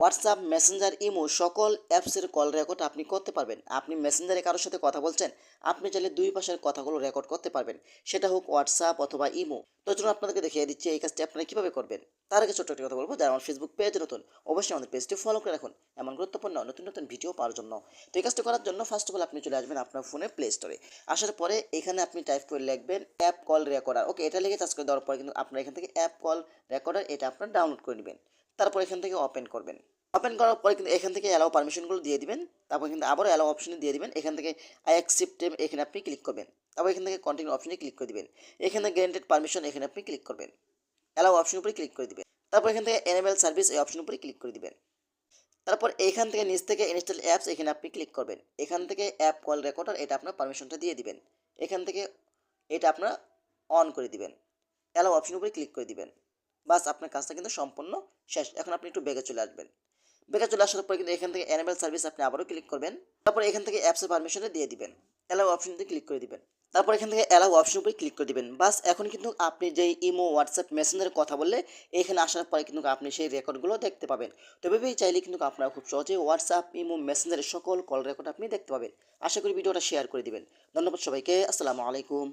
WhatsApp, Messenger, imo সকল অ্যাপসের call record আপনি করতে পারবেন। আপনি মেসেঞ্জারে কারোর সাথে কথা বলছেন, আপনি চাইলে দুই পাশের কথাগুলো রেকর্ড করতে পারবেন। সেটা হোক হোয়াটসঅ্যাপ অথবা ইমো। তো চলুন আপনাদেরকে দেখিয়ে দিচ্ছি এই কাজটি আপনারা কীভাবে করবেন। তার আগে ছোট্ট একটি কথা বলবো, যারা আমার ফেসবুক পেজে নতুন, অবশ্যই আমাদের পেজটি ফলো করে রাখুন এমন গুরুত্বপূর্ণ নতুন নতুন ভিডিও পাওয়ার জন্য। তো এই কাজটি করার জন্য ফার্স্ট অফ অল আপনি চলে আসবেন আপনার ফোনে প্লে স্টোরে। আসার পরে এখানে আপনি টাইপ করে লিখবেন অ্যাপ কল রেকর্ডার। ওকে, এটা লিখে চার্জ করে দেওয়ার পরে কিন্তু আপনার এখান থেকে অ্যাপ কল রেকর্ডার এটা আপনার ডাউনলোড করে নেবেন। তারপর এখান থেকে ওপেন করবেন। ওপেন করার পরে কিন্তু এখান থেকে অ্যালাও পারমিশনগুলো দিয়ে দিবেন। তারপর কিন্তু আবারও অ্যালাও অপশনে দিয়ে দিবেন। এখান থেকে আই অ্যাকসেপ্ট এখানে আপনি ক্লিক করবেন। তারপর এখান থেকে কন্টিনিউ অপশনে ক্লিক করে দিবেন। এখানে গ্যারান্টেড পারমিশন এখানে আপনি ক্লিক করবেন। অ্যালাও অপশনের উপরে ক্লিক করে দিবেন। তারপর এখান থেকে এনেবল সার্ভিস এই অপশনের উপরে ক্লিক করে দিবেন। তারপর এখান থেকে নিচ থেকে ইনস্টল অ্যাপস এখানে আপনি ক্লিক করবেন। এখান থেকে অ্যাপ কল রেকর্ডার এটা আপনার পারমিশনটা দিয়ে দিবেন। এখান থেকে এটা আপনারা অন করে দিবেন। অ্যালাও অপশনের উপরে ক্লিক করে দিবেন। বাস আপনার কাজটা কিন্তু সম্পূর্ণ শেষ। এখন আপনি একটু বেগে চলে আসবেন। বেকার চলে আসার পরে কিন্তু এখান থেকে এনেবল সার্ভিস আপনি আবারও ক্লিক করবেন। তারপর এখান থেকে অ্যাপসের পারমিশনে দিয়ে দিবেন। অ্যালাউ অপশনতে ক্লিক করে দিবেন। তারপর এখান থেকে অ্যালাউ অপশন উপরে ক্লিক করে দিবেন। বাস এখন কিন্তু আপনি যেই ইমো, হোয়াটসঅ্যাপ, মেসেঞ্জারে কথা বললে এখানে আসার পরে কিন্তু আপনি সেই রেকর্ডগুলো দেখতে পাবেন। তো এভাবেই চাইলে কিন্তু আপনারা খুব সহজেই হোয়াটসঅ্যাপ, ইমো, মেসেঞ্জারের সকল কল রেকর্ড আপনি দেখতে পাবেন। আশা করি ভিডিওটা শেয়ার করে দিবেন। ধন্যবাদ সবাইকে। আসসালামু আলাইকুম।